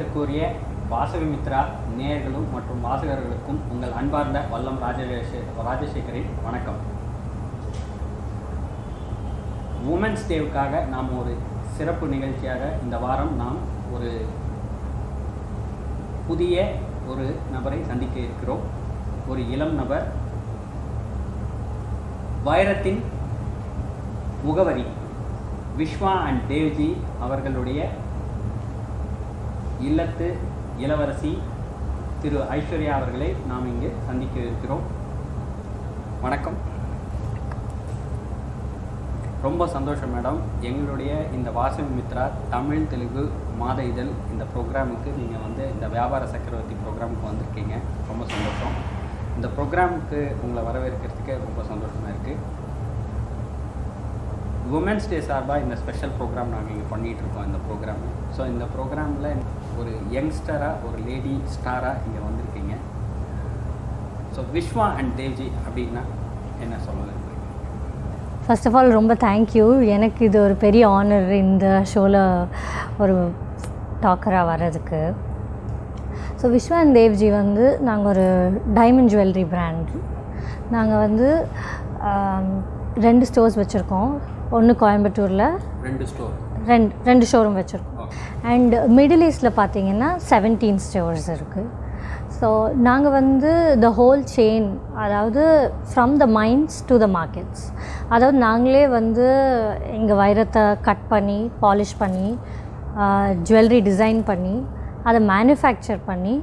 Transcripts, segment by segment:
வணக்கத்திற்குரிய வாசவிமித்ரா நேயர்களும் மற்றும் வாசகர்களுக்கும் உங்கள் அன்பார்ந்த வல்லம் ராஜசேகரின் வணக்கம். உமன்ஸ் டேவுக்காக நாம் ஒரு சிறப்பு நிகழ்ச்சியாக இந்த வாரம் நாம் ஒரு புதிய ஒரு நபரை சந்திக்க இருக்கிறோம். ஒரு இளம் நபர், வைரத்தின் முகவரி விஸ்வா அண்ட் தேவ்ஜி அவர்களுடைய இல்லத்து இளவரசி திரு ஐஸ்வர்யா அவர்களை நாம் இங்கு சந்திக்க இருக்கிறோம். வணக்கம். ரொம்ப சந்தோஷம் மேடம். எங்களுடைய இந்த வாசவிமித்ரா தமிழ் தெலுங்கு மாத இதழ் இந்த ப்ரோக்ராமுக்கு நீங்கள் வந்து இந்த வியாபார சக்கரவர்த்தி ப்ரோக்ராமுக்கு வந்திருக்கீங்க. ரொம்ப சந்தோஷம். இந்த ப்ரோக்ராமுக்கு உங்களை வரவேற்கிறதுக்கு ரொம்ப சந்தோஷமாக இருக்குது. உமன்ஸ் டே சார்பாக இந்த ஸ்பெஷல் ப்ரோக்ராம் நாங்கள் இங்கே பண்ணிகிட்ருக்கோம். இந்த ப்ரோக்ராம் இந்த ப்ரோக்ராமில் ஒரு யங்ஸ்டராக ஒரு லேடி ஸ்டாராக இங்கே வந்திருக்கீங்க. விஸ்வா அண்ட் தேவ்ஜி அப்படின்னா என்ன சொல்லுங்கள்? ஃபர்ஸ்ட் ஆஃப் ஆல் ரொம்ப தேங்க்யூ. எனக்கு இது ஒரு பெரிய ஆனர் இந்த ஷோவில் ஒரு டாக்கராக வர்றதுக்கு. விஸ்வா அண்ட் தேவ்ஜி வந்து நாங்கள் ஒரு டைமண்ட் ஜுவல்லரி பிராண்ட். நாங்கள் வந்து 2 ஸ்டோர்ஸ் வச்சுருக்கோம். ஒன்று கோயம்புத்தூரில், 2 ஷோரூம் வச்சுருக்கோம். அண்ட் மிடில் ஈஸ்டில் பார்த்தீங்கன்னா 17 ஸ்டோர்ஸ் இருக்குது. நாங்கள் வந்து த ஹோல் செயின், அதாவது from the mines to the markets, அதாவது நாங்களே வந்து எங்கள் வைரத்தை கட் பண்ணி பாலிஷ் பண்ணி ஜுவல்லரி டிசைன் பண்ணி அதை மேனுஃபேக்சர் பண்ணி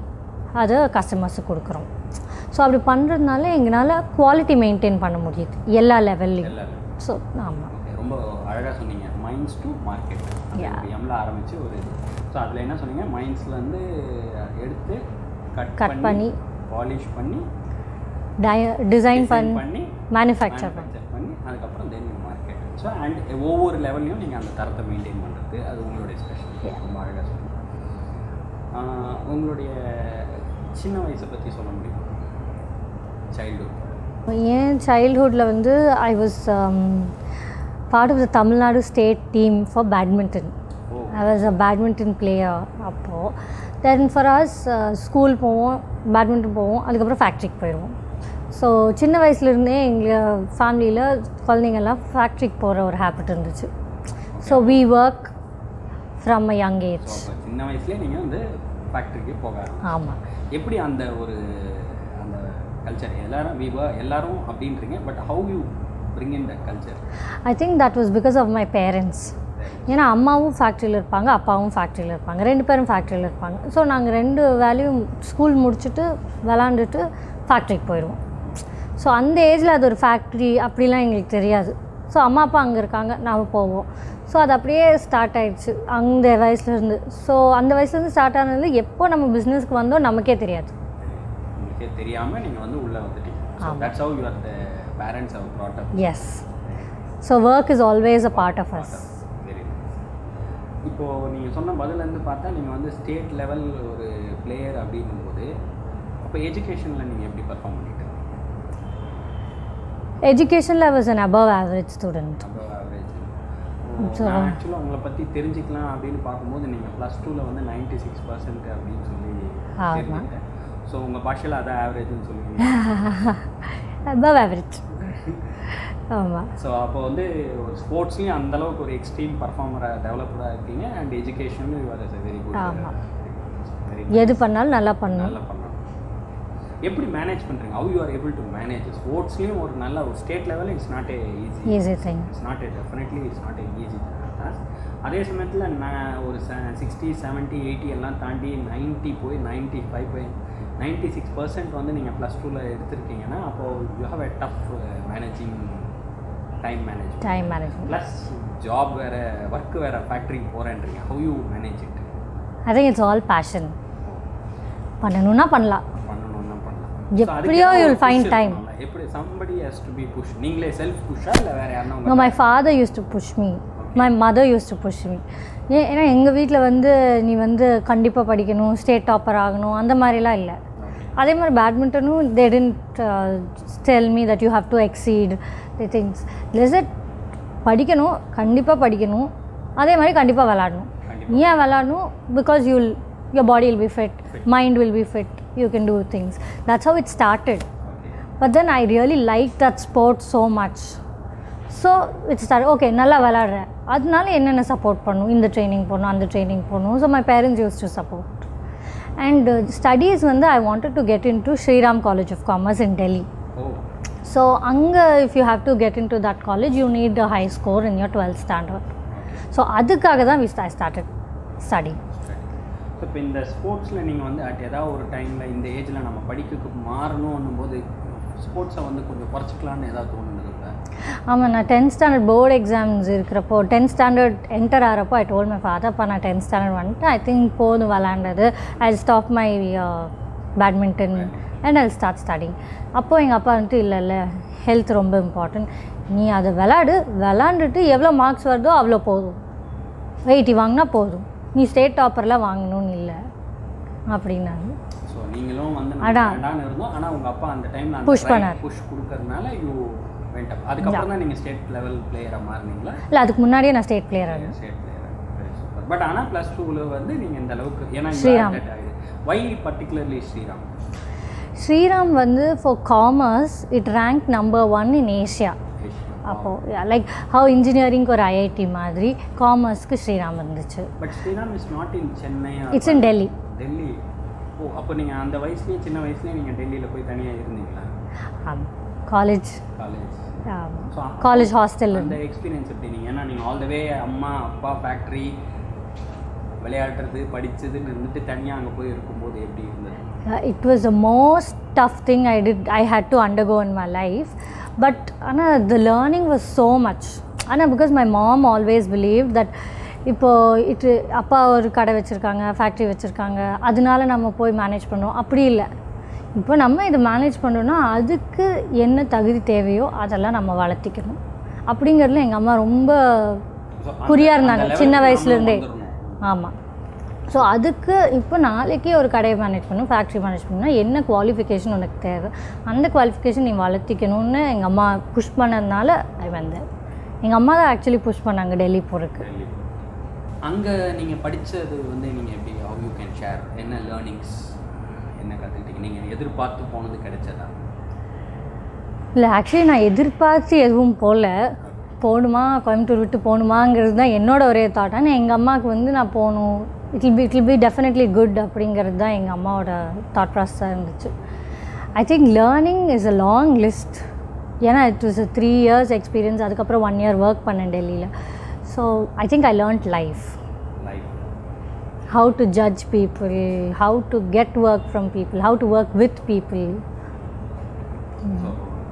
அதை கஸ்டமர்ஸுக்கு கொடுக்குறோம். அப்படி பண்ணுறதுனால எங்களால் குவாலிட்டி மெயின்டைன் பண்ண முடியுது எல்லா லெவல்லையும். ஆமாம், ரொம்ப அழகாக சொன்னீங்க. மைன்ஸ் டு மார்க்கெட் எம்ல ஆரம்பித்து ஒரு இது. அதில் என்ன சொன்னீங்க? மைன்ஸ்லேருந்து எடுத்து கட் பண்ணி பாலிஷ் பண்ணி டிசைன் பண்ணி மேனுஃபேக்சர் பண்ணி அதுக்கப்புறம் தென் மார்க்கெட். அண்ட் ஒவ்வொரு லெவல்லையும் நீங்கள் அந்த தரத்தை மெயின்டைன் பண்ணுறது அது உங்களுடைய ஸ்பெஷல். ரொம்ப அழகாக சொன்னீங்க. உங்களுடைய சின்ன வயசை பற்றி சொல்ல முடியும்? சைல்டுஹுட். என் சைல்ட்ஹுட்டில் வந்து I was part of the Tamil Nadu state team for badminton. I was a badminton player அப்போது. Then for us ஸ்கூல் போவோம், பேட்மிண்டன் போவோம், அதுக்கப்புறம் ஃபேக்ட்ரிக்கு போயிடுவோம். சின்ன வயசுலேருந்தே எங்கள் ஃபேமிலியில் குழந்தைங்கள்லாம் ஃபேக்ட்ரிக்கு போகிற ஒரு ஹேபிட் இருந்துச்சு. we work from a young age. சின்ன வயசுலேயே நீங்கள் வந்து ஃபேக்ட்ரிக்கு போக. ஆமாம். எப்படி அந்த ஒரு அந்த கல்ச்சர் எல்லாரும் அப்படின்றீங்க, but how you bring in that culture? I think that was because of my parents. ஏன்னா அம்மாவும் ஃபேக்ட்ரியில் இருப்பாங்க, அப்பாவும் ஃபேக்ட்ரியில் இருப்பாங்க, 2 பேரும் ஃபேக்ட்ரியில் இருப்பாங்க. நாங்கள் 2 வேலையும் ஸ்கூல் முடிச்சுட்டு விளாண்டுட்டு ஃபேக்ட்ரிக்கு போயிடுவோம். அந்த ஏஜில் அது ஒரு ஃபேக்ட்ரி அப்படிலாம் எங்களுக்கு தெரியாது. அம்மா அப்பா அங்கே இருக்காங்க, நாம் போவோம். அது அப்படியே ஸ்டார்ட் ஆகிடுச்சு அந்த வயசுலேருந்து. அந்த வயசுலேருந்து ஸ்டார்ட் ஆனது எப்போ நம்ம பிஸ்னஸ்க்கு வந்தோம் நமக்கே தெரியாது. உங்களுக்கே தெரியாமல் நீங்கள் வந்து உள்ளே வந்துட்டீங்க. That's how you are the parents have brought up. Yes. Work is always a part of us. Very nice. இப்போது நீங்கள் சொன்ன பதிலேருந்து பார்த்தா நீங்கள் வந்து ஸ்டேட் லெவல் ஒரு பிளேயர் அப்படிங்கும்போது அப்போ எஜுகேஷனில் நீங்கள் எப்படி பர்ஃபார்ம் பண்ணிட்டு? எஜுகேஷனில் I was an above average student. above average. ஆக்சுவலாக உங்களை பற்றி தெரிஞ்சுக்கலாம் அப்படின்னு பார்க்கும்போது நீங்கள் +2ல் வந்து 96% அப்படின்னு சொல்லி தெரிஞ்சுக்கிட்டேன். உங்கள் பாஷையில் அதான் ஆவரேஜ்னு சொல்லுவீங்க? above average. ஆமாம். அப்போ வந்து ஒரு ஸ்போர்ட்ஸ்லேயும் அந்தளவுக்கு ஒரு எக்ஸ்ட்ரீம் பர்ஃபார்மராக டெவலப்டாக இருக்கீங்க. அண்ட் எஜுகேஷன்லையும் you are a very good. ஆமாம், எது பண்ணாலும் நல்லா பண்ணணும். எப்படி மேனேஜ் பண்ணுறீங்க? How you are able to manage? ஸ்போர்ட்ஸ்லேயும் ஒரு நல்ல ஒரு ஸ்டேட் லெவலில் it's not a easy thing. It's not a definitely it's not a easy. அதே சமயத்தில் நான் ஒரு 60, 70, 80 எல்லாம் தாண்டி 90 போய் 95 போய் 96% வந்து நீங்கள் +2ல் எடுத்திருக்கீங்கன்னா அப்போது you have a tough managing time management plus job வேறு, ஒர்க் வேறு, ஃபேக்ட்ரிக்கு போகிறேன்றீங்க. How you manage it? I think it's all passion. பண்ணணும்னா பண்ணலாம், எப்படியோ யூ வில் ஃபைண்ட் டைம். எப்படி somebody has to be push? நீங்களே செல்ஃப் புஷ்ஷா இல்லை வேறு யாருன்னா? No, my father used to push me. My mother used to push me. ஏன்னா எங்கள் வீட்டில் வந்து நீ வந்து கண்டிப்பாக படிக்கணும், ஸ்டேட் டாப்பர் ஆகணும், அந்த மாதிரிலாம் இல்லை. அதே மாதிரி பேட்மிண்டனும் they didn't tell me that you have to exceed the things. Listen, படிக்கணும், கண்டிப்பாக படிக்கணும், அதே மாதிரி கண்டிப்பாக விளாடணும். ஏன் விளாடணும்? Because you will your body will be fit, mind will be fit, you can do things. That's how it started. But then I really liked that sport so much. So it started, okay, நல்லா விளாட்றேன், அதனால என்னென்ன support பண்ணும், இந்த training போகணும், அந்த training போகணும். So my parents used to support. And studies வந்து I wanted to get into Shriram College of Commerce in Delhi. So அங்கே if you have to get into that college, you need a high score in your 12th standard. So அதுக்காக தான் I started studying. So இப்போ இந்த ஸ்போர்ட்ஸில் நீங்கள் வந்து at ஏதாவது ஒரு டைமில் இந்த ஏஜில் நம்ம படிக்க மாறணும் போது ஸ்போர்ட்ஸை வந்து கொஞ்சம் குறைச்சிக்கலான்னு ஏதாவது தோணுது இல்லை? ஆமாம், நான் 10th standard போர்டு எக்ஸாம்ஸ் இருக்கிறப்போ 10th standard என்டர் ஆகிறப்போ I told my father, அப்போ நான் 10th standard வந்துட்டு I think போதும் விளாண்டது, I'll stop my badminton and I'll start studying. அப்போது எங்கள் அப்பா வந்துட்டு இல்லை ஹெல்த் ரொம்ப இம்பார்ட்டன்ட், நீ அதை விளாண்டுட்டு எவ்வளோ மார்க்ஸ் வருதோ அவ்வளோ போதும், 80 வாங்கினா போதும், நீ ஸ்டேட் டாப்பர்லாம் வாங்கணும்னு இல்லை அப்படின்னாரு. ஸோ நீங்களும் வந்து வேண்டான்னு இருந்தோம், ஆனால் உங்கள் அப்பா அந்த டைமில் புஷ் பண்ணார், புஷ் கொடுக்கறதுனால யூ வெண்ட் அப். அதுக்கப்புறம் தான் நீங்கள் ஸ்டேட் லெவல் பிளேயராக மாறினீங்களா? இல்லை, அதுக்கு முன்னாடியே நான் ஸ்டேட் பிளேயர் ஆனேன். ஸ்டேட் பிளேயராக, வெரி சூப்பர். பட் ஆனால் ப்ளஸ் டூவில் வந்து நீங்கள் இந்த அளவுக்கு, ஏன்னா ஸ்ரீராம், வை பர்டிகுலர்லி ஸ்ரீராம்? ஸ்ரீராம் வந்து for commerce it rank number 1 in Asia. அப்போது லைக் ஹவ் இன்ஜினியரிங்க்கு ஒரு ஐஐடி மாதிரி காமர்ஸ்க்கு ஸ்ரீராம் இருந்துச்சு. But Shriram is not in Chennai, it's in Delhi. Delhi. Oh, அப்போ நீங்கள் அந்த வயசுலேயே, சின்ன வயசுலேயே நீங்கள் டெல்லியில் போய் தனியாக இருந்தீங்களா? ஆமாம், காலேஜ் ஹாஸ்டல். அந்த எக்ஸ்பீரியன்ஸ் எப்படி நீங்கள், ஏன்னா நீங்கள் ஆல் த வே அம்மா அப்பா ஃபேக்ட்ரி விளையாடுறது படித்ததுன்னு இருந்துட்டு தனியாக அங்கே போய் இருக்கும்போது எப்படி இருந்தது? It was the most tough thing I had to undergo in my life. But the learning was so much. Because my mom always believed that இப்போது அப்பா ஒரு கடை வச்சுருக்காங்க, ஃபேக்ட்ரி வச்சுருக்காங்க, அதனால நம்ம போய் மேனேஜ் பண்ணுறோம், அப்படி இல்லை. இப்போ நம்ம இதை மேனேஜ் பண்ணோன்னா அதுக்கு என்ன தகுதி தேவையோ அதெல்லாம் நம்ம வளர்த்திக்கணும் அப்படிங்கிறதுல எங்கள் அம்மா ரொம்ப குறியாக இருந்தாங்க சின்ன வயசுலேருந்தே. ஆமாம். ஸோ அதுக்கு இப்போ நாளைக்கே ஒரு கடையை மேனேஜ் பண்ணணும், ஃபேக்ட்ரி மேனேஜ் பண்ணணும்னா என்ன குவாலிஃபிகேஷன் உனக்கு தேவை, அந்த குவாலிஃபிகேஷன் நீ வளர்த்திக்கணும்னு எங்கள் அம்மா புஷ் பண்ணதுனால வந்தேன். எங்கள் அம்மா தான் ஆக்சுவலி புஷ் பண்ணாங்க டெல்லி போகிறதுக்கு. அங்கே நீங்கள் படித்தது வந்து நீங்கள் எப்படி, ஹவ் யூ கேன் ஷேர், என்ன லேர்னிங்ஸ், என்ன கற்றுக்கிட்டீங்க, நீங்கள் எதிர்பார்த்து போனது கிடைச்சதா? இல்லை, ஆக்சுவலி நான் எதிர்பார்த்து எதுவும் போகணுமா, கோயம்புத்தூர் விட்டு போகணுமாங்கிறது தான் என்னோட ஒரே தாட். ஆனால் எங்கள் அம்மாவுக்கு வந்து நான் போகணும், it will be definitely good அப்படிங்கிறது தான் எங்கள் அம்மாவோட தாட் ப்ராசஸாக இருந்துச்சு. I think learning is a long list. ஏன்னா it was a 3 years experience, அதுக்கப்புறம் 1 year ஒர்க் பண்ணேன் டெல்லியில். So I think I learnt life, how to judge people, how to get work from people, how to work with people.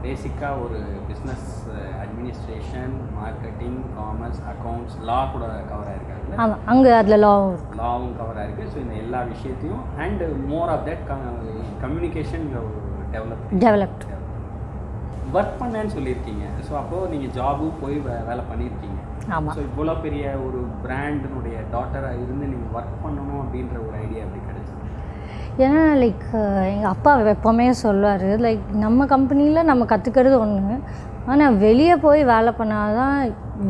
பேசிக்காக ஒரு business administration, marketing, commerce, accounts, law கூட cover ஆகிருக்காங்க. ஆமாம், அங்கே அதில் லாவும் cover ஆகிருக்கு. So இந்த எல்லா விஷயத்தையும் and more of that communication developed work பண்ணேன்னு சொல்லியிருக்கீங்க. ஸோ அப்போது நீங்கள் ஜாபும் போய் வேலை பண்ணியிருக்கீங்க. ஆமாம். ஸோ இவ்வளோ பெரிய ஒரு பிராண்டினுடைய டாட்டராக இருந்து நீங்கள் ஒர்க் பண்ணணும் அப்படின்ற ஒரு ஐடியா எப்படி கிடைச்சது? ஏன்னா லைக் எங்கள் அப்பா எப்போவுமே சொல்லுவார், லைக் நம்ம கம்பெனியில் நம்ம கற்றுக்கிறது ஒன்று, ஆனால் வெளியே போய் வேலை பண்ணால் தான்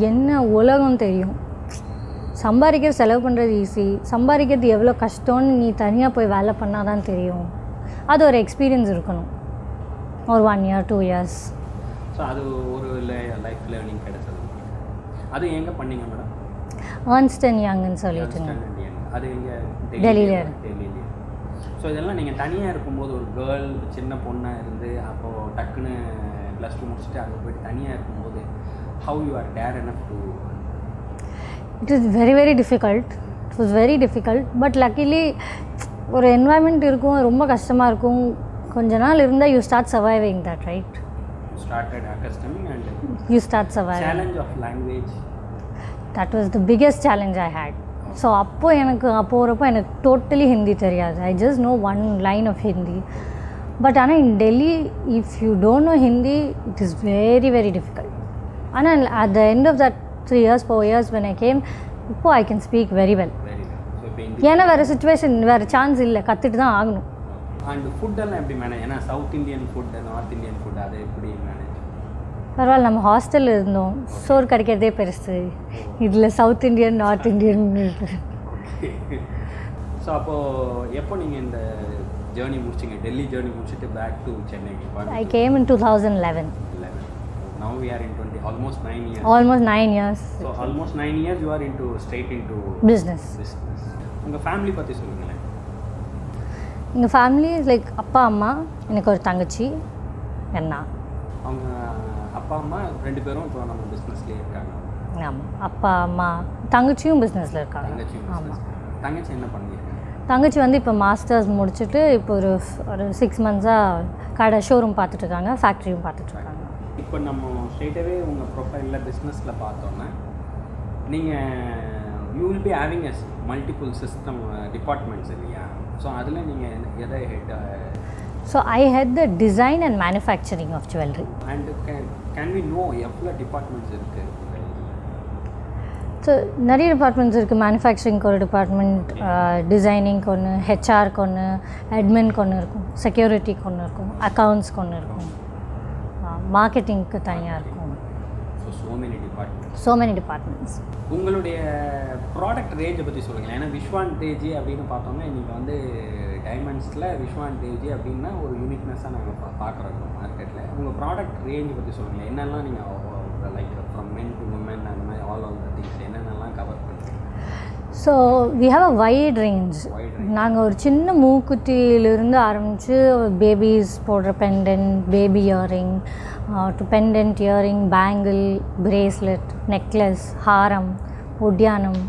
என்ன உலகம் தெரியும். சம்பாதிக்கிறது, செலவு பண்ணுறது ஈஸி, சம்பாதிக்கிறது எவ்வளோ கஷ்டம்னு நீ தனியாக போய் வேலை பண்ணால் தான் தெரியும். அது ஒரு எக்ஸ்பீரியன்ஸ் இருக்கணும், ஒரு 1 year 2 years. ஸோ அது ஒரு லைஃப் லேர்னிங் கிடைச்சது. அது எங்கே பண்ணீங்க மேடம்? Ernst & Youngன்னு சொல்லிட்டு. அது எங்கே? டெல்லியில். ஸோ இதெல்லாம் நீங்கள் தனியாக இருக்கும்போது, ஒரு கேர்ள் சின்ன பொண்ணாக இருந்து அப்போது டக்குன்னு +2 முடிச்சுட்டு அங்கே போய்ட்டு தனியாக இருக்கும்போது, how you are dare enough to? It is very very difficult. It was very difficult. But luckily ஒரு என்வாயன்மெண்ட் இருக்கும், ரொம்ப கஷ்டமாக இருக்கும், கொஞ்ச நாள் இருந்தால் you start surviving that, right? Started accustoming and you start surviving. Challenge of language, that was the biggest challenge I had. So அப்போ எனக்கு போகிறப்போ எனக்கு டோட்டலி ஹிந்தி தெரியாது. I just know one line of Hindi. But ஆனால் in Delhi, if you don't know Hindi, it is very very difficult. ஆனால் at the end of that 3 years 4 years when I came, இப்போ I can speak very well. ஏன்னா வேறு situation, வேறு chance இல்லை, கற்றுட்டு தான் ஆகணும். அண்ட் ஃபுட்டெல்லாம் எப்படி மேனேஜ்? ஏன்னா south Indian food, north Indian food, அதை எப்படி மேனேஜ்? பரவாயில்ல, நம்ம ஹாஸ்டலில் இருந்தோம், சோறு கிடைக்கிறதே பெருசு. இதில் south Indian north Indian. So அப்போது எப்போ நீங்கள் இந்த ஜேர்னி முடிச்சிங்க, டெல்லி ஜேர்னி முடிச்சுட்டு back to Chennai? I came in 2011. Now we are in 20, almost 9 years. Almost 9 years. So almost 9 years you are straight into business. உங்கள் ஃபேமிலி பற்றி சொல்லுங்களேன். எங்கள் ஃபேமிலி லைக் அப்பா அம்மா, எனக்கு ஒரு தங்கச்சி, அண்ணா. அவங்க அப்பா அம்மா 2 பேரும் இப்போ நம்ம பிஸ்னஸ்லேயே இருக்காங்க. ஆமாம், அப்பா அம்மா, தங்கச்சியும் பிஸ்னஸில் இருக்காங்க. ஆமாம். தங்கச்சி என்ன பண்ணியிருக்காங்க? தங்கச்சி வந்து இப்போ மாஸ்டர்ஸ் முடிச்சுட்டு இப்போ ஒரு 6 months-ஆக கடை ஷோரூம் பார்த்துட்ருக்காங்க, ஃபேக்ட்ரியும் பார்த்துட்ருக்காங்க. இப்போ நம்ம ஸ்ட்ரெயிட்டாகவே உங்கள் ப்ரொஃபைலில் பிஸ்னஸில் பார்த்தோன்னா நீங்கள் you will be having a multiple system departments இல்லையா? ஸோ அதில் நீங்கள் எதை head? So I head the design and manufacturing of jewellery. And can we know எவ்வளோ டிபார்ட்மெண்ட்ஸ் இருக்குது? ஸோ நிறைய டிபார்ட்மெண்ட்ஸ் இருக்குது. மேனுஃபேக்சரிங்க்கு ஒரு டிபார்ட்மெண்ட், டிசைனிங்க்கு ஒன்று, ஹெச்ஆருக்கு ஒன்று, அட்மின்க்கு ஒன்று இருக்கும், செக்யூரிட்டிக்கு ஒன்று இருக்கும், அக்கௌண்ட்ஸ்க்கு ஒன்று இருக்கும், மார்க்கெட்டிங்க்கு தனியாக இருக்கும். So many departments. உங்களுடைய ப்ராடக்ட் ரேஞ்சை பற்றி சொல்லுங்கள். ஏன்னா விஸ்வான்டேஜி அப்படின்னு பார்த்தோம்னா நீங்கள் வந்து டைமண்ட்ஸில் விஸ்வான்டேஜி அப்படின்னா ஒரு யூனிக்னஸாக நாங்கள் பார்க்குறோம் மார்க்கெட்டில். உங்கள் ப்ராடக்ட் ரேஞ்சை பற்றி சொல்லுங்கள். என்னெல்லாம் நீங்கள் like from men to women அந்த மாதிரி ஆல் த திங்ஸ் என்னென்னலாம் கவர் பண்ணுறீங்க? So we have a wide range. நாங்கள் ஒரு சின்ன மூக்குத்தியிலிருந்து ஆரம்பித்து பேபிஸ் போடுற pendant, baby earring to pendant earring, bangle, bracelet, necklace, ஹாரம், ஒட்டியானம்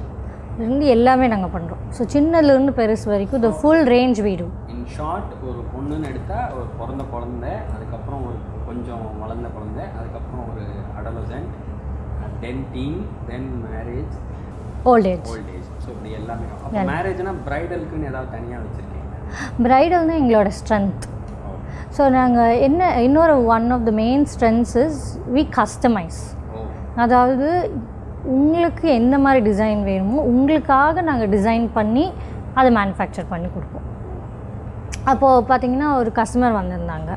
இருந்து எல்லாமே நாங்கள் பண்ணுறோம். ஸோ சின்னதுலேருந்து பெருசு வரைக்கும் த ஃபுல் ரேஞ்ச் வீடு. இன் ஷார்ட், ஒரு பொண்ணுன்னு எடுத்தால் ஒரு பிறந்த குழந்தை, அதுக்கப்புறம் ஒரு கொஞ்சம் வளர்ந்த குழந்தை, அதுக்கப்புறம் ஒரு அடலசன்ட், தென் டீன், தென் மேரேஜ், ஓல்ட் ஏஜ். ஸோ இப்படி எல்லாமே. அப்போ மேரேஜ்னால் ப்ரைடலுக்குன்னு ஏதாவது தனியாக வச்சுருக்கீங்க? ப்ரைடல் தான் எங்களோட ஸ்ட்ரென்த். ஸோ நாங்கள் இன்னொரு one of the main strengths is we customise. அதாவது உங்களுக்கு என்ன மாதிரி டிசைன் வேணுமோ உங்களுக்காக நாங்கள் டிசைன் பண்ணி அதை மேனுஃபேக்சர் பண்ணி கொடுப்போம். அப்போது பார்த்திங்கன்னா ஒரு கஸ்டமர் வந்திருந்தாங்க.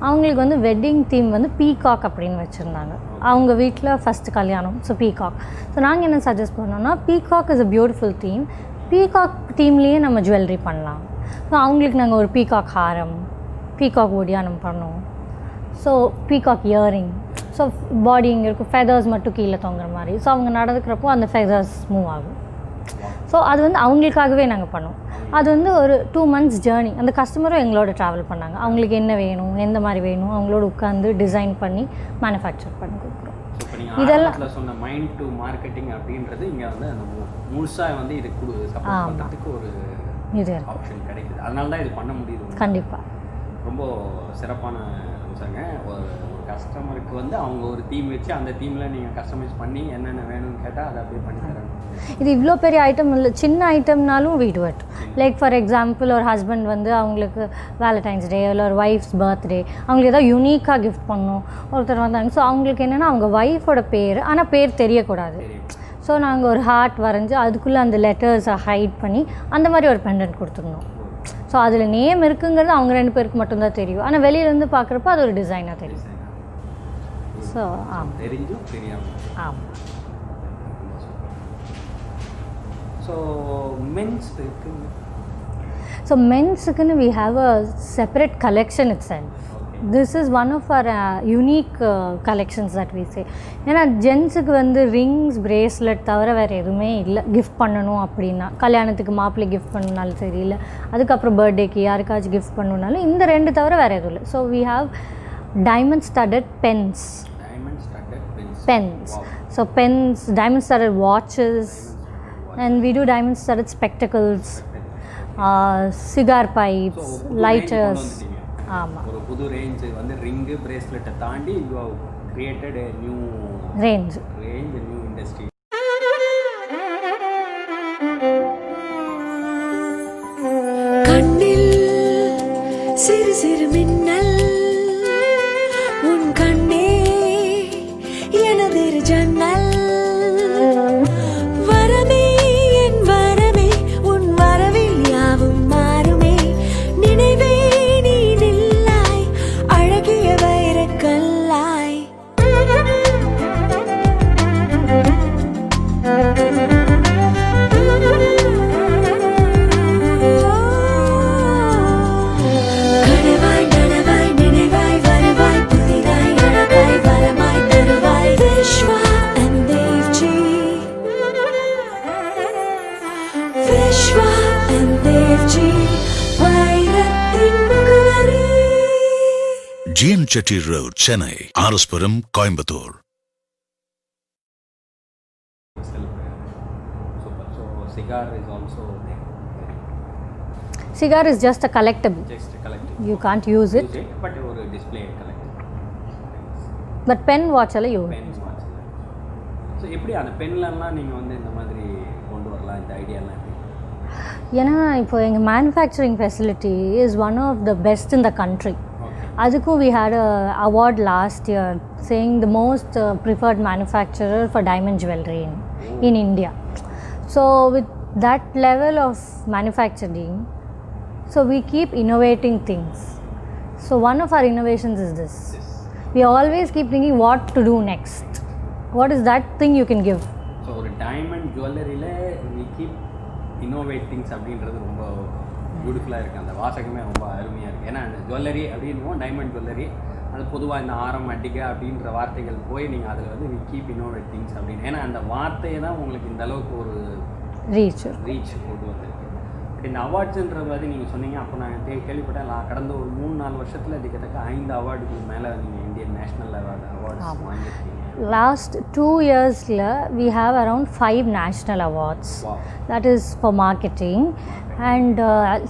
அவங்களுக்கு வந்து வெட்டிங் தீம் வந்து பீகாக் அப்படின்னு வச்சுருந்தாங்க. அவங்க வீட்டில் ஃபஸ்ட்டு கல்யாணம், ஸோ பீகாக். ஸோ நாங்கள் என்ன சஜஸ்ட் பண்ணோன்னா, peacock is a beautiful theme, peacock தீம்லேயே நம்ம ஜுவல்லரி பண்ணலாம். ஸோ அவங்களுக்கு நாங்கள் ஒரு பீகாக் ஹாரம், பீகாக் ஒடியானம் பண்ணோம். So peacock earring, so body இங்கே இருக்கும், ஃபெதர்ஸ் மட்டும் கீழே தொங்குற மாதிரி. ஸோ அவங்க நடந்துக்கிறப்போ அந்த ஃபெதர்ஸ் மூவ் ஆகும். ஸோ அது வந்து அவங்களுக்காகவே நாங்கள் பண்ணோம். அது வந்து ஒரு 2 months ஜேர்னி. அந்த கஸ்டமரும் எங்களோட ட்ராவல் பண்ணாங்க. அவங்களுக்கு என்ன வேணும், எந்த மாதிரி வேணும், அவங்களோட உட்காந்து டிசைன் பண்ணி மேனுஃபேக்சர் பண்ணி கொடுக்குறோம். இதெல்லாம் சொன்ன மைண்ட் டு மார்க்கெட்டிங் அப்படின்றது இங்கே வந்து அந்த முழுசாக வந்து இது சப்போர்ட் பண்ணுறதுக்கு ஒரு இது ஆப்ஷன் கிடைக்குது. அதனால தான் இது பண்ண முடியுது. கண்டிப்பாக ரொம்ப சிறப்பான அம்சங்க. ஒரு கஸ்டமருக்கு வந்து அவங்க ஒரு தீம் வச்சு அந்த தீமில் நீங்கள் கஸ்டமைஸ் பண்ணி என்னென்ன வேணும்னு கேட்டால் அதை அப்படியே பண்ணி தரணும். இது இவ்வளோ பெரிய ஐட்டம் இல்லை, சின்ன ஐட்டம்னாலும் we do it. Like for example, ஒரு ஹஸ்பண்ட் வந்து அவங்களுக்கு வேலண்டைன்ஸ் டே இல்லை ஒரு ஒய்ஃப்ஸ் பர்த்டே, அவங்களுக்கு ஏதாவது யூனிக்காக கிஃப்ட் பண்ணணும். ஒருத்தர் வந்தாங்க, ஸோ அவங்களுக்கு என்னென்னா அவங்க ஒய்ஃபோட பேர், ஆனால் பேர் தெரியக்கூடாது. ஸோ நாங்கள் ஒரு ஹார்ட் வரைஞ்சி அதுக்குள்ளே அந்த லெட்டர்ஸை ஹைட் பண்ணி அந்த மாதிரி ஒரு பெண்டன்ட் கொடுத்துருந்தோம். ஸோ அதில் நேம் இருக்குங்கிறது அவங்க 2 பேருக்கு மட்டும்தான் தெரியும், ஆனால் வெளியிலேருந்து பார்க்குறப்ப அது ஒரு டிசைனாக தெரியும். ஸோ தெரிஞ்சும் தெரியாமல். ஆமாம். ஸோ மென்ஸ் இருக்குங்க. ஸோ மென்ஸுக்குன்னு we have a separate collection itself. This is one of our unique collections that we say. ஏன்னா ஜென்ஸுக்கு வந்து ரிங்ஸ், பிரேஸ்லெட் தவிர வேறு எதுவுமே இல்லை. கிஃப்ட் பண்ணணும் அப்படின்னா, கல்யாணத்துக்கு மாப்பிள்ளை கிஃப்ட் பண்ணணுனாலும் சரி, இல்லை அதுக்கப்புறம் பர்த்டேக்கு யாருக்காச்சும் கிஃப்ட் பண்ணணுனாலும் இந்த 2 தவிர வேறு எதுவும் இல்லை. So we have diamond studded pens. Pens. So pens, diamond studded watches, and we do diamond studded spectacles, cigar pipes, lighters. ஆமாம். ஒரு புது ரேஞ்ச் வந்து ரிங்கு, பிரேஸ்லெட்டை தாண்டி you have created a new range, new industry. கண்ணில் சிறு சிறு மின்னல், உன் கண்ணே எனதிரு ஜன்னல். வரமே என் வரமே, உன் வரவில் யாவும் மாறுமே. நினைவே நீ நில்லாய், அழகிய வைரக்கல்லாய். GN Chetty Road, Chennai, Araspuram, Coimbatore. Super. So cigar is also there. Cigar is just a collectible. Just collecting. You can't use it. But ஒரு display collecting. But pen watch எல்லாம் யூஸ். Pen watch. ஸோ எப்படி அந்த பென்லலாம் நீங்கள் வந்து இந்த மாதிரி கொண்டு வரலாம் இந்த ஐடியாலாம் எப்படி? ஏன்னா இப்போ எங்கள் manufacturing facility is one of the best in the country. அதுக்கும் we had a award last year saying the most preferred manufacturer for diamond jewellery in India. So with that level of manufacturing, so we keep innovating things. So one of our innovations is this. We always keep thinking what to do next. What is that thing you can give? So ஒரு diamond ஜுவல்லரியில் we keep innovate things அப்படின்றது ரொம்ப பியூட்டிஃபுல்லாக இருக்குது. அந்த வாசகமே ரொம்ப அருமையாக இருக்குது. ஏன்னா அந்த ஜுவல்லரி அப்படின்னுவோம், டைமண்ட் ஜுவல்லரி, அது பொதுவாக இந்த ஆரம் அட்டிகை அப்படின்ற வார்த்தைகள் போய் நீங்கள் அதில் வந்து we keep innovate things அப்படின்னு, ஏன்னா அந்த வார்த்தையை தான் உங்களுக்கு இந்த அளவுக்கு ஒரு ரீச் கொண்டு வந்திருக்கு. பட் இந்த அவார்ட்ஸுன்றது வந்து நீங்கள் சொன்னீங்க, அப்போ நான் கேள்விப்பட்டேன் கடந்த ஒரு 3-4 வருஷத்தில் கிட்டத்தட்ட 5 அவார்டுக்கு மேலே நீங்கள் இந்தியன் நேஷ்னல் அவார்ட்ஸ் வாங்கியிருக்கீங்க. Last 2 yearsல we have around 5 national awards. Wow. That is for marketing. And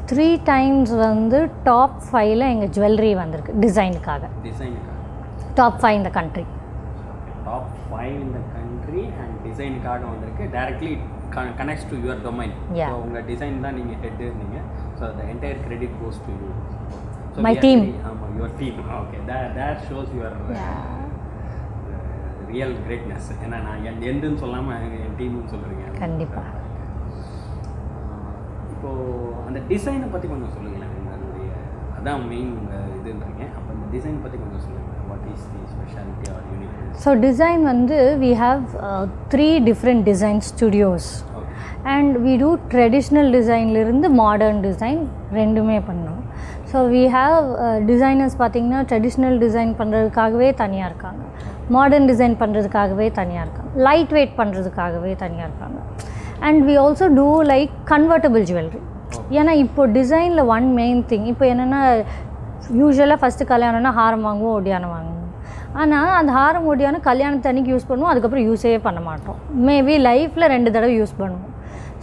3 times வந்து top 5ல எங்கள் ஜுவல்லரி வந்திருக்கு டிசைனுக்காக. Top 5 in the country. Top 5 in the country and டிசைனுக்காக வந்திருக்கு. Directly connects to your domain. Yeah. So உங்கள் design தான் நீங்கள் head இருந்தீங்க. So the entire credit goes to you. So My team. Your team. Okay. That shows your real greatness. ஏன்னா நான் எந்துன்னு சொல்லாமல் என் டீம்னு சொல்கிறீங்க. கண்டிப்பாக. இப்போது அந்த டிசைனை பற்றி கொஞ்சம் சொல்லுங்களேன். உங்களுடைய அதான் மெயின் இதுன்றீங்க. அப்போ இந்த டிசைன் பற்றி கொஞ்சம் சொல்லுங்கள். What is the speciality or uniqueness? So design வந்து we have 3 different design studios. And we do traditional டிசைன்லேருந்து மாடர்ன் டிசைன் ரெண்டுமே பண்ணோம். ஸோ we have designers பார்த்திங்கன்னா ட்ரெடிஷ்னல் டிசைன் பண்ணுறதுக்காகவே தனியாக இருக்காங்க, மாடர்ன் டிசைன் பண்ணுறதுக்காகவே தனியாக இருக்காங்க, லைட் வெயிட் பண்ணுறதுக்காகவே தனியாக இருக்காங்க. And we also do like convertible jewellery. ஏன்னா இப்போது டிசைனில் ஒன் மெயின் திங் இப்போ என்னென்னா, யூஸ்வலாக ஃபஸ்ட்டு கல்யாணம்னா ஹாரம் வாங்குவோம், ஒடியானம் வாங்குவோம். ஆனால் அந்த ஹாரம் ஒடியானம் கல்யாணத்தன்னைக்கு யூஸ் பண்ணுவோம், அதுக்கப்புறம் யூஸே பண்ண மாட்டோம். மேபி லைஃப்பில் 2 தடவை யூஸ் பண்ணுவோம்.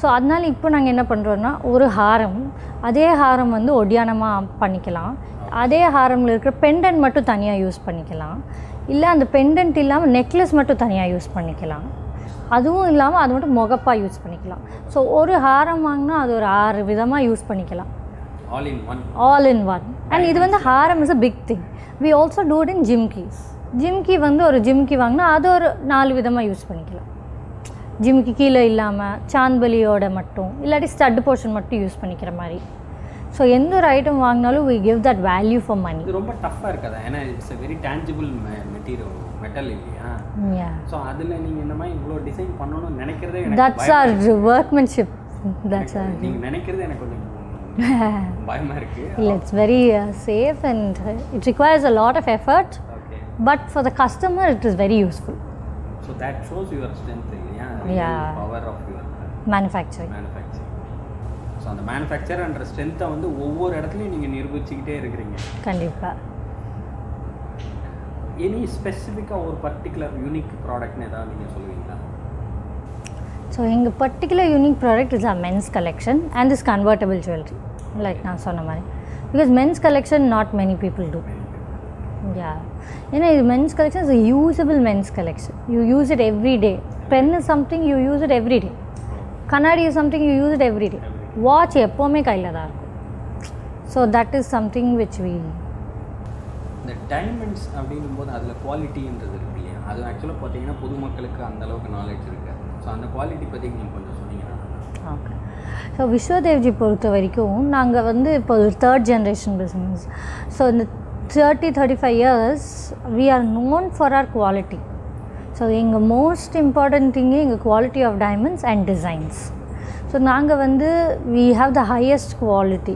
ஸோ அதனால் இப்போ நாங்கள் என்ன பண்ணுறோன்னா, ஒரு ஹாரம், அதே ஹாரம் வந்து ஒடியானமாக பண்ணிக்கலாம், அதே ஹாரமில் இருக்கிற பெண்டன்ட் மட்டும் தனியாக யூஸ் பண்ணிக்கலாம், இல்லை அந்த பெண்டன்ட் இல்லாமல் நெக்லஸ் மட்டும் தனியாக யூஸ் பண்ணிக்கலாம், அதுவும் இல்லாமல் அது மட்டும் முகப்பாக யூஸ் பண்ணிக்கலாம். ஸோ ஒரு ஹாரம் வாங்கினா அது ஒரு 6 விதமாக யூஸ் பண்ணிக்கலாம். All in one. அண்ட் இது வந்து ஹாரம் is a big thing. We also do it in ஜிம்கீஸ். ஜிம்கி வந்து ஒரு ஜிம்கி வாங்கினா அது ஒரு 4 விதமாக யூஸ் பண்ணிக்கலாம். ஜிம்கி கீழே இல்லாமல் சாந்த்பலியோட மட்டும், இல்லாட்டி ஸ்டட் போர்ஷன் மட்டும் யூஸ் பண்ணிக்கிற மாதிரி. ஸோ எந்த ஒரு ஐட்டம் வாங்கினாலும் we give that value for money. இது ரொம்ப டஃப்பாக இருக்காது, ஏன்னா it's a very tangible metal இல்லையா? ஸோ அதில் நீங்கள் இந்த மாதிரி இவ்வளோ டிசைன் பண்ணணும்னு நினைக்கிறதே that's our workmanship. That's our நீங்கள் நினைக்கிறது எனக்கு கொஞ்சம் பயமாக இருக்குது. இல்லை, it's very safe and it requires a lot of effort. Okay. But for the customer it is very useful. So that shows your strength, power of your manufacturing. So அந்த மேனுஃபேக்சர்ன்ற ஸ்ட்ரென்த்தை வந்து ஒவ்வொரு இடத்துலையும் நீங்கள் நிரூபிச்சுக்கிட்டே இருக்கிறீங்க. கண்டிப்பாக. எனி ஸ்பெசிஃபிக்காக ஒரு பர்டிகுலர் யூனிக் ப்ராடக்ட்னு ஏதாவது நீங்கள் சொல்லுவீங்களா? ஸோ எங்கள் particular unique product is a men's collection and is convertible jewellery. Like நான் சொன்ன மாதிரி, because men's collection not many people do. ஏன்னா இது men's collection is a usable men's collection. You use it every day. Pen is something you use it every day. கண்ணாடி is something you use it every day. Watch எப்போவுமே கையில் தான் இருக்கும். So that is something which we. இந்த diamonds அப்படின்னும் போது அதில் குவாலிட்டின்றது இருக்கு இல்லையா? அது ஆக்சுவலாக பார்த்தீங்கன்னா பொதுமக்களுக்கு அந்தளவுக்கு நாலேஜ் இருக்குது. ஸோ அந்த குவாலிட்டி பற்றி நீங்கள் கொஞ்சம் சொன்னீங்கன்னா. ஓகே. ஸோ விஸ்வதேவ்ஜி பொறுத்த வரைக்கும் நாங்கள் வந்து இப்போ ஒரு 3rd generation பிஸ்னஸ். ஸோ இந்த 30-35 years we are known for our quality. So எங்கள் மோஸ்ட் இம்பார்ட்டன்ட் திங்கே எங்கள் quality of diamonds and designs. So நாங்கள் வந்து we have the highest quality.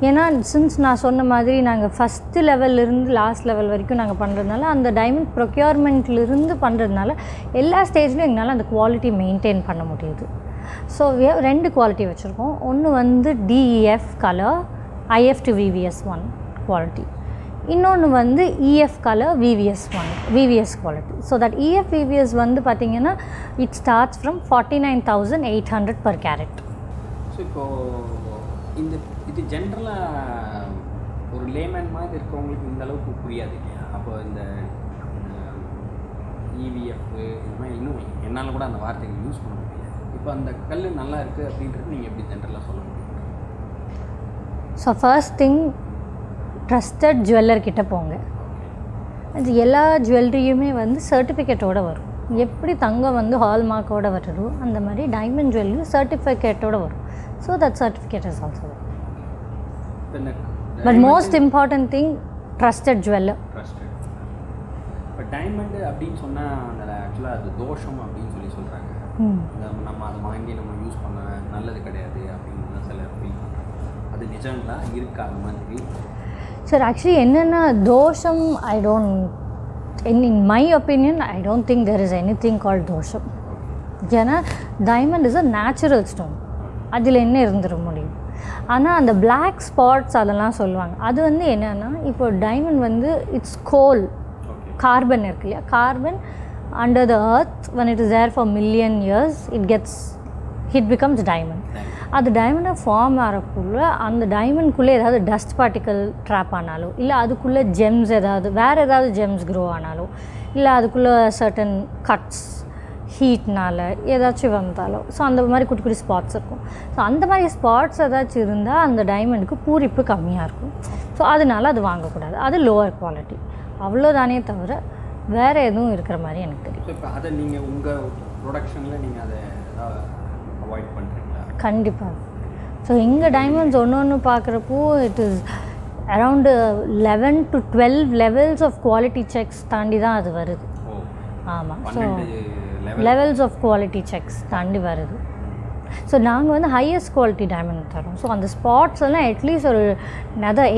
ஏன்னா சின்ஸ் நான் சொன்ன மாதிரி நாங்கள் ஃபஸ்ட்டு லெவல்லேருந்து லாஸ்ட் லெவல் வரைக்கும் நாங்கள் பண்ணுறதுனால, அந்த டைமண்ட் ப்ரொக்யூர்மெண்ட்லேருந்து பண்ணுறதுனால எல்லா ஸ்டேஜ்லையும் எங்களால் அந்த குவாலிட்டி மெயின்டைன் பண்ண முடியுது. ஸோ 2 குவாலிட்டி வச்சுருக்கோம். ஒன்று வந்து DEF colour, IF to VVS1 quality. இன்னொன்று வந்து EF colour VVS quality. So that EF VVS வந்து பார்த்திங்கன்னா it starts from 49,800 per carat. So இப்போது இது ஜென்ரலாக ஒரு லேமேன் மாதிரி இருக்கவங்களுக்கு இந்த அளவுக்கு புரியாது இல்லையா? அப்போ இந்த இவிஎஃப் இது மாதிரி இன்னும் என்னால் கூட அந்த வார்த்தையை யூஸ் பண்ண முடியாது. இப்போ அந்த கல் நல்லா இருக்குது அப்படின்றது நீங்கள் எப்படி ஜென்ரலாக சொல்ல முடியும்? ஸோ ஃபர்ஸ்ட் திங் ட்ரஸ்டட் ஜுவல்லர்கிட்ட போங்க. அது எல்லா ஜுவல்லரியுமே வந்து சர்டிஃபிகேட்டோடு வரும். எப்படி தங்கம் வந்து ஹால்மார்க்கோடு வருதோ அந்த மாதிரி டைமண்ட் ஜுவல்லரி சர்டிஃபிகேட்டோடு வரும். So that certificate is also வரும். But most important thing trusted jeweller. இப்போ டைமண்டு அப்படின்னு சொன்னால் அதில் ஆக்சுவலாக அது தோஷம் அப்படின்னு சொல்கிறாங்க. நம்ம அதை வாங்கி நம்ம யூஸ் பண்ண நல்லது கிடையாது அப்படின்னு சிலர் ஃபீல் பண்ணுறாங்க. அது நிஜங்களா இருக்கா அந்த மாதிரி? சார் ஆக்சுவலி என்னென்னா தோஷம் in my opinion I don't think there is any thing called தோஷம். ஏன்னா diamond is a natural stone. அதில் என்ன இருந்துட முடியும்? ஆனால் அந்த பிளாக் ஸ்பாட்ஸ் அதெல்லாம் சொல்லுவாங்க. அது வந்து என்னென்னா இப்போ டைமண்ட் வந்து இட்ஸ் கோல் கார்பன் இருக்கு இல்லையா? Carbon under the earth when it is there for million years it becomes diamond. அது டைமண்டாக ஃபார்ம் ஆகிறக்குள்ள அந்த டைமண்ட்குள்ளே ஏதாவது டஸ்ட் பார்ட்டிக்கல் ட்ராப் ஆனாலோ இல்லை அதுக்குள்ளே ஜெம்ஸ் வேறு ஏதாவது ஜெம்ஸ் க்ரோ ஆனாலோ இல்லை அதுக்குள்ளே சர்டன் கட்ஸ் ஹீட்னால் ஏதாச்சும் வந்தாலோ ஸோ அந்த மாதிரி குட்டி குட்டி ஸ்பாட்ஸ் இருக்கும். ஸோ அந்த மாதிரி ஸ்பாட்ஸ் ஏதாச்சும் இருந்தால் அந்த டைமண்டுக்கு பூரிப்பு கம்மியாக இருக்கும். ஸோ அதனால அது வாங்கக்கூடாது. அது லோவர் குவாலிட்டி, அவ்வளோதானே தவிர வேறு எதுவும் இருக்கிற மாதிரி எனக்கு தெரியும். இப்போ அதை நீங்கள் உங்கள் ப்ரொடக்ஷனில் நீங்கள் அதை அவாய்ட் பண்ணுறீங்களா? கண்டிப்பாக. ஸோ எங்கள் டைமண்ட்ஸ் ஒன்று பார்க்குறப்போ it is around 11 to 12 levels of quality checks தாண்டி தான் அது வருது. ஆமாம். So levels of quality checks தாண்டி வருது. ஸோ நாங்கள் வந்து ஹையஸ்ட் குவாலிட்டி டைமண்ட் தரோம். ஸோ அந்த ஸ்பாட்ஸ் எல்லாம் அட்லீஸ்ட் ஒரு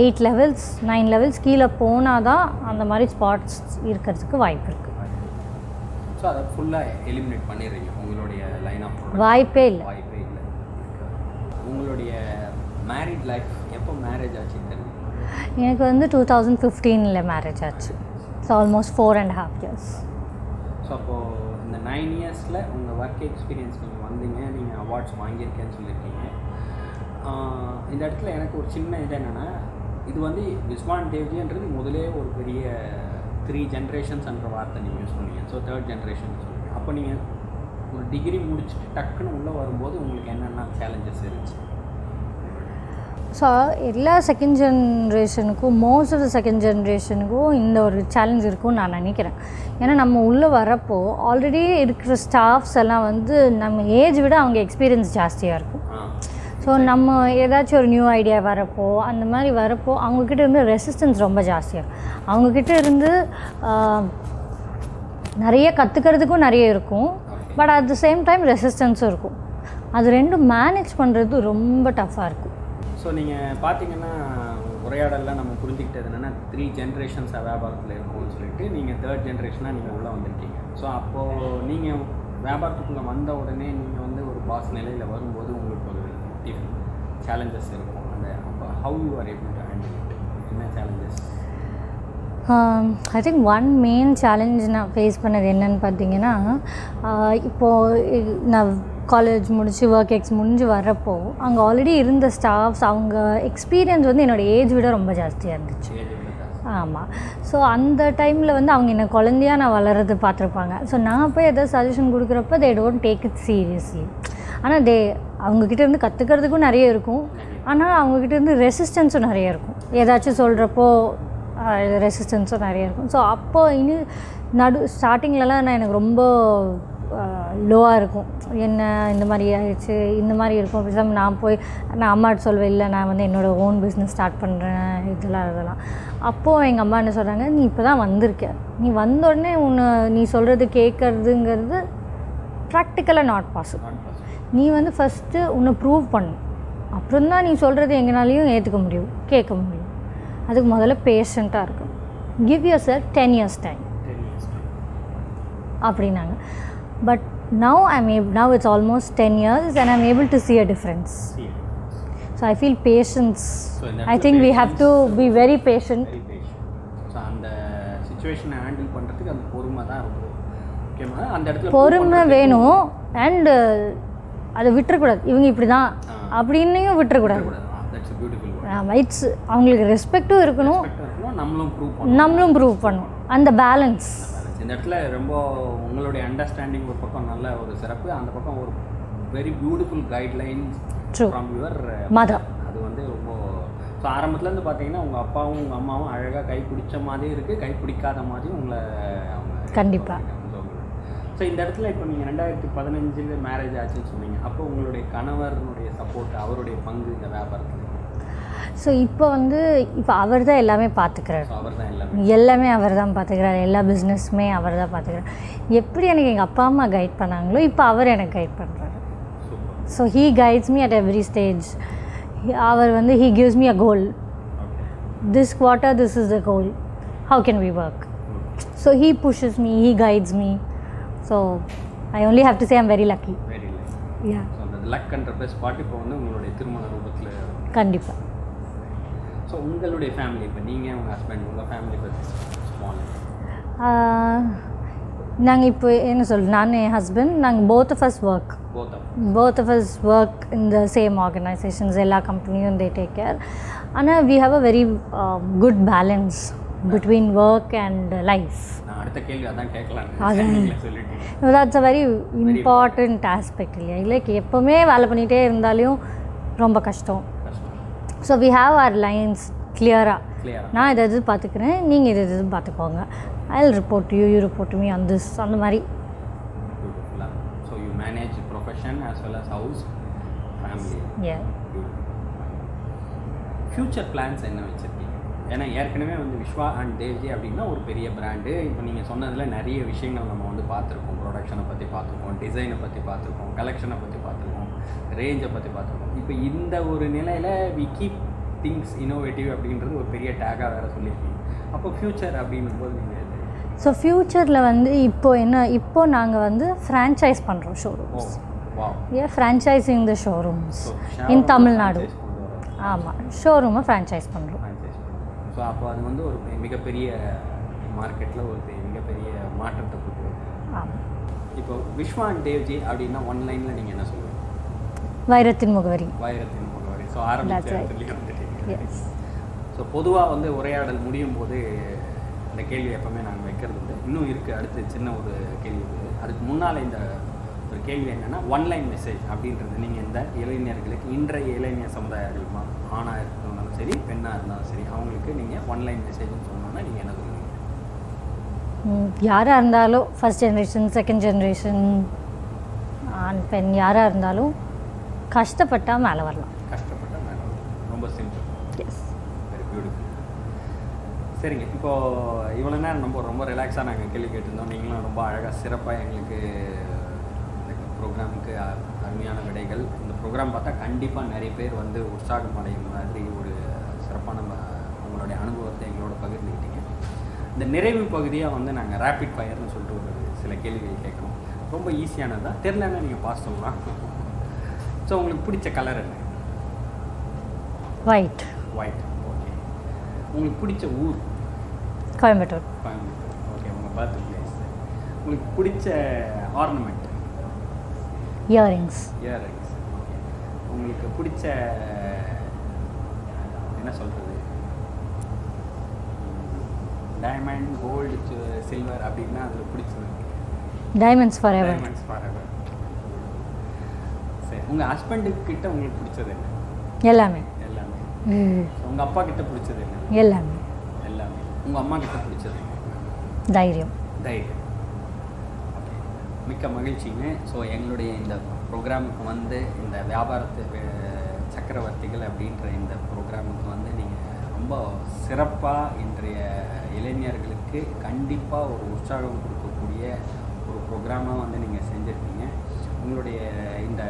8 levels 9 levels கீழே போனால் தான் அந்த மாதிரி ஸ்பாட்ஸ் இருக்கிறதுக்கு வாய்ப்பு இருக்குது. ஸோ அதை ஃபுல்லாக எலிமினேட் பண்ணிடுறீங்க உங்களுடைய லைன் ஆஃப்? வாய்ப்பே இல்லை. உங்களுடைய மேரிட் லைஃப் எப்போ மேரேஜ் ஆச்சு தெரியும்? எனக்கு வந்து 2015 மேரேஜ் ஆச்சு. So almost 4.5 years. ஸோ அப்போது இந்த 9 yearsல உங்கள் ஒர்க் எக்ஸ்பீரியன்ஸ் நீங்கள் வந்தீங்க, நீங்கள் அவார்ட்ஸ் வாங்கியிருக்கேன்னு சொல்லியிருக்கீங்க. இந்த இடத்துல எனக்கு ஒரு சின்ன இது என்னென்னா, இது வந்து விஸ்வான் தேவ்ஜின்றது முதலே ஒரு பெரிய 3 generations வார்த்தை நீங்கள் யூஸ் பண்ணீங்க. ஸோ 3rd generation சொல்லுங்கள். அப்போ நீங்கள் ஒரு டிகிரி முடிச்சுட்டு டக்குன்னு உள்ளே வரும்போது உங்களுக்கு என்னென்ன சேலஞ்சஸ் இருந்துச்சு? ஸோ எல்லா செகண்ட் ஜென்ரேஷனுக்கும் மோஸ்ட் ஆஃப் த செகண்ட் ஜென்ரேஷனுக்கும் இந்த ஒரு சேலஞ்ச் இருக்கும்னு நான் நினைக்கிறேன். ஏன்னா நம்ம உள்ளே வரப்போ ஆல்ரெடி இருக்கிற ஸ்டாஃப்ஸ் எல்லாம் வந்து நம்ம ஏஜ் விட அவங்க எக்ஸ்பீரியன்ஸ் ஜாஸ்தியாக இருக்கும். ஸோ நம்ம ஏதாச்சும் ஒரு நியூ ஐடியா வரப்போ அந்த மாதிரி வரப்போ அவங்கக்கிட்ட இருந்து ரெசிஸ்டன்ஸ் ரொம்ப ஜாஸ்தியாக, அவங்கக்கிட்ட இருந்து நிறைய கற்றுக்கிறதுக்கும் நிறைய இருக்கும். But at the same time ரெசிஸ்டன்ஸும் இருக்கும். அது ரெண்டும் மேனேஜ் பண்ணுறது ரொம்ப டஃப்பாக இருக்கும். ஸோ நீங்கள் பார்த்தீங்கன்னா உரையாடலாம் நம்ம புரிஞ்சுக்கிட்டது என்னென்னா 3 generations வியாபாரத்தில் இருக்கும்னு சொல்லிட்டு நீங்கள் 3rd generation நீங்கள் உள்ளே வந்திருக்கீங்க. ஸோ அப்போது நீங்கள் வியாபாரத்துக்குள்ளே வந்த உடனே நீங்கள் வந்து ஒரு பாஸ் நிலையில் வரும்போது உங்களுக்கு ஒரு சேலஞ்சஸ் இருக்கும். அந்த அப்போ how you are able to handle it? என்ன challenges? I think one main challenge நான் ஃபேஸ் பண்ணது என்னென்னு பார்த்தீங்கன்னா, இப்போது நான் காலேஜ் முடிச்சு ஒர்க் முடிஞ்சு வர்றப்போ அங்கே ஆல்ரெடி இருந்த ஸ்டாஃப்ஸ் அவங்க எக்ஸ்பீரியன்ஸ் வந்து என்னோடய ஏஜ் விட ரொம்ப ஜாஸ்தியாக இருந்துச்சு. ஆமாம். ஸோ அந்த டைமில் வந்து அவங்க என்ன குழந்தையாக நான் வளர்றது பார்த்துருப்பாங்க. ஸோ நான் போய் எதாவது சஜஷன் கொடுக்குறப்ப they don't take it seriously. ஆனால் அவங்கக்கிட்ட இருந்து கற்றுக்கிறதுக்கும் நிறைய இருக்கும், ஆனால் அவங்கக்கிட்ட இருந்து ரெசிஸ்டன்ஸும் நிறைய இருக்கும். ஏதாச்சும் சொல்கிறப்போ ரெசிஸ்டன்ஸும் நிறைய இருக்கும். ஸோ அப்போது ஸ்டார்டிங்லலாம் நான் எனக்கு ரொம்ப லோவாக இருக்கும். என்ன இந்த மாதிரி ஆகிடுச்சு, இந்த மாதிரி இருக்கும். பேசாமல் நான் அம்மாட்ட சொல்வேன், இல்லை நான் வந்து என்னோடய ஓன் பிஸ்னஸ் ஸ்டார்ட் பண்ணுறேன் இதெல்லாம். அப்போது எங்கள் அம்மா என்ன சொல்கிறாங்க, நீ இப்போ தான் வந்திருக்க, நீ வந்தோடனே நீ சொல்கிறது கேட்குறதுங்கிறது ப்ராக்டிக்கலாக நாட் பாசிபிள். நீ வந்து ஃபஸ்ட்டு உன்னை ப்ரூவ் பண்ணு, அப்புறம் தான் நீ சொல்கிறது எங்கனாலையும் ஏற்றுக்க முடியும், கேட்க முடியும். அதுக்கு முதல்ல பேஷண்ட்டாக இருக்கும். Give your self 10 years time அப்படின்னாங்க. But now now it's almost 10 years and I'm able to see a difference. So I feel patience. I think we have to be very patient. சுச்சுவேஷனை ஹேண்டில் பண்ணுறதுக்கு அந்த பொறுமை தான் ரொம்ப முக்கியமாக. அந்த இடத்துல பொறுமை வேணும். அண்டு அதை விட்டுறக்கூடாது, இவங்க இப்படி தான் அப்படின்னையும் விட்டுறக்கூடாது. That's beautiful. இட்ஸ் அவங்களுக்கு ரெஸ்பெக்டும் இருக்கணும், நம்மளும் ப்ரூவ் பண்ணணும். அந்த பேலன்ஸ் இந்த இடத்துல ரொம்ப உங்களுடைய அண்டர்ஸ்டாண்டிங் ஒரு பக்கம் நல்ல ஒரு சிறப்பு, அந்த பக்கம் ஒரு very beautiful guidelines from your mother. அது வந்து ரொம்ப ஸோ ஆரம்பத்துலேருந்து பார்த்தீங்கன்னா உங்கள் அப்பாவும் உங்கள் அம்மாவும் அழகாக கை பிடிச்ச மாதிரி இருக்குது, கை பிடிக்காத மாதிரி உங்களை அவங்க கண்டிப்பாக. ஸோ இந்த இடத்துல இப்போ நீங்கள் 2015 மேரேஜ் ஆச்சுன்னு சொன்னீங்க, அப்போ உங்களுடைய கணவருடைய சப்போர்ட், அவருடைய பங்கு இந்த வியாபாரத்தில்? ஸோ இப்போ அவர் தான் எல்லாமே பார்த்துக்கிறார். அவர் தான் எல்லாமே அவர் தான் பார்த்துக்கிறார். எல்லா பிஸ்னஸுமே அவர் தான் பார்த்துக்கிறார். எப்படி எனக்கு எங்கள் அப்பா அம்மா கைட் பண்ணாங்களோ இப்போ அவர் எனக்கு கைட் பண்ணுறாரு. So he guides me at every stage. அவர் he gives me a goal. This quarter, this is the goal. How can we work? So he pushes me, he guides me. So I only have to say I'm very lucky. Very lucky. Yeah. So the luck and the best part இப்போ உங்களுடைய திருமண ரூபத்தில் கண்டிப்பாக. So உங்களுடைய family, இப்போ நீங்கள் உங்கள் husband, உங்கள் ஃபேமிலி பற்றி ஸ்மால். நாங்கள் இப்போ என்ன சொல்கிறோம், நான் என் ஹஸ்பண்ட், நாங்கள் both of us work in the same organizations. எல்லா கம்பெனியும் they take care. ஆனால் we have a very good balance between work and life. நான் அடுத்த கேள்வி அதான் கேட்கலாம் சொல்லிட்டீங்க. That's a very important aspect இல்லையா? லைக் எப்போவுமே வேலை பண்ணிகிட்டே இருந்தாலும் ரொம்ப கஷ்டம். So we have our lines clear-ஆ. நான் இதை பார்த்துக்கிறேன், நீங்கள் இதை பார்த்துக்கோங்க. I'll report to you, you report to me on this, அந்த மாதிரி. So you manage profession as well as house, family. Yeah. Future plans என்ன வச்சுருக்கீங்க? ஏன்னா ஏற்கனவே விஸ்வா அண்ட் தேவ்ஜி அப்படின்னா ஒரு பெரிய பிராண்டு. இப்போ நீங்கள் சொன்னதில் நிறைய விஷயங்கள் நம்ம பார்த்துருக்கோம். ப்ரொடக்ஷனை பற்றி பார்த்துருக்கோம், டிசைனை பற்றி பார்த்துருக்கோம், கலெக்ஷனை பற்றி பார்த்துருக்கோம், ரேஞ்சை பற்றி பார்த்துருக்கோம். இப்போ இந்த ஒரு நிலையில் வி கீப் திங்ஸ் இன்னோவேட்டிவ் அப்படின்றது ஒரு பெரிய டேகாக வேறு சொல்லியிருக்கீங்க. அப்போ ஃப்யூச்சர் அப்படின்னும் போது நீங்கள் ஸோ ஃப்யூச்சரில் இப்போ நாங்கள் ஃப்ரான்ச்சைஸ் பண்ணுறோம் ஷோரூம்ஸ். ஃப்ரான்ச்சைசிங் த ஷோரூம்ஸ் இன் தமிழ்நாடு. ஆமாம், ஷோரூமை ஃப்ரான்ச்சைஸ் பண்ணுறோம். ஸோ அப்போ அது ஒரு மிகப்பெரிய மார்க்கெட்டில் ஒரு மிகப்பெரிய மாற்றத்தை கொடுக்குது. ஆமாம். இப்போ விஸ்வா அண்ட் தேவ்ஜி அப்படின்னா ஒன்லைனில் நீங்கள் என்ன சொல்லுவீங்க? வைரத்தின் முகவரி. ஸோ ஆரம்பிச்சு ஸோ பொதுவாக உரையாடல் முடியும் போது இந்த கேள்வி எப்போவுமே நாங்கள் வைக்கிறது உண்டு. இன்னும் இருக்குது, அடுத்து சின்ன ஒரு கேள்வி இருக்குது. அதுக்கு முன்னால் இந்த ஒரு கேள்வி என்னென்னா ஒன்லைன் மெசேஜ் அப்படின்றது நீங்கள் இந்த இளைஞர்களுக்கு, இன்றைய இளைஞர் சமுதாயர்களுமா, ஆணாக இருந்தாலும் சரி பெண்ணாக இருந்தாலும் சரி, அவங்களுக்கு நீங்கள் ஒன்லைன் மெசேஜ்னு சொன்னோன்னா நீங்கள் என்ன சொல்லுவீங்க? யாராக இருந்தாலும் ஃபர்ஸ்ட் ஜென்ரேஷன், செகண்ட் ஜென்ரேஷன், ஆண் பெண் யாராக இருந்தாலும் கஷ்டப்பட்டால் மேலே வரலாம். கஷ்டப்பட்டால் மேலே வரலாம். ரொம்ப சிம்பிள். S, very beautiful. சரிங்க, இப்போது இவ்வளோ நேரம் நம்ம ரொம்ப ரிலாக்ஸாக நாங்கள் கேள்வி கேட்டிருந்தோம். நீங்களும் ரொம்ப அழகாக சிறப்பாக எங்களுக்கு இந்த ப்ரோக்ராமுக்கு அருமையான விடைகள். இந்த ப்ரோக்ராம் பார்த்தா கண்டிப்பாக நிறைய பேர் உற்சாகம் அடையும் மாதிரி ஒரு சிறப்பான உங்களுடைய அனுபவத்தை எங்களோட பகிர்ந்துக்கிட்டீங்க. இந்த நிறைவு பகுதியாக நாங்கள் ரேப்பிட் ஃபயர்னு சொல்லிட்டு ஒரு சில கேள்விகள் கேட்கணும். ரொம்ப ஈஸியானது தான், தெரிலன்னா நீங்கள் பாஸ் சொல்லலாம். ஸோ உங்களுக்கு பிடிச்ச கலர் என்ன? ஒயிட். White, okay. உங்களுக்கு பிடிச்ச ஊர்? கோயம்புத்தூர். கோயம்புத்தூர், ஓகே. உங்கள் பர்த் பிளேஸ். உங்களுக்கு பிடிச்ச ஆர்னமெண்ட்? இயரிங்ஸ். Earrings, okay. உங்களுக்கு பிடிச்ச என்ன சொல்கிறது, டைமண்ட், கோல்டு, சில்வர் அப்படின்னா அதில் பிடிச்சது? Diamonds for ever. Diamonds for ever. சரி, உங்கள் ஹஸ்பண்டுக்கிட்ட உங்களுக்கு பிடிச்சது என்ன? எல்லாமே. எல்லாமே. உங்கள் அப்பா கிட்ட பிடிச்சது என்ன? எல்லாமே. எல்லாமே. உங்கள் அம்மா கிட்ட பிடிச்சது? தைரியம். தைரியம், ஓகே. மிக்க மகிழ்ச்சிங்க. ஸோ எங்களுடைய இந்த ப்ரோக்ராமுக்கு இந்த வியாபாரத்து சக்கரவர்த்திகள் அப்படின்ற இந்த ப்ரோக்ராமுக்கு நீங்கள் ரொம்ப சிறப்பாக இன்றைய இளைஞர்களுக்கு கண்டிப்பாக ஒரு உற்சாகம் கொடுக்கக்கூடிய ஒரு ப்ரோக்ராமாக நீங்கள் செஞ்சுருக்கீங்க. உங்களுடைய இந்த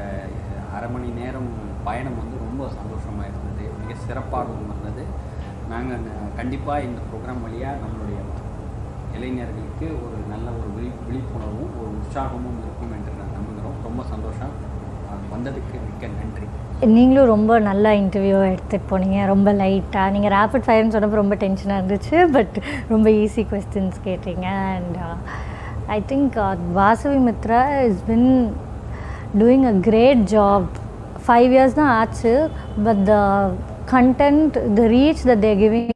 அரை மணி நேரம் பயணம் ரொம்ப சந்தோஷமாக இருந்தது, மிக சிறப்பாகவும் இருந்தது. நாங்கள் கண்டிப்பாக இந்த ப்ரோக்ராம் வழியாக நம்மளுடைய இளைஞர்களுக்கு ஒரு நல்ல ஒரு விழிப்புணர்வும் ஒரு உற்சாகமும் இருக்கும் என்று நான் நம்புகிறோம். ரொம்ப சந்தோஷம். வந்ததுக்கு மிக்க நன்றி. நீங்களும் ரொம்ப நல்லா இன்டர்வியூ எடுத்துகிட்டு போனீங்க, ரொம்ப லைட்டாக. நீங்கள் ரேபிட் ஃபயர்னு சொன்னப்போ ரொம்ப டென்ஷனாக இருந்துச்சு, பட் ரொம்ப ஈஸி கொஸ்டின்ஸ் கேட்டீங்க. And I think Vasavi Mithra is been doing a great job. 5 years தான் ஆச்சு, but the content, the reach that they're giving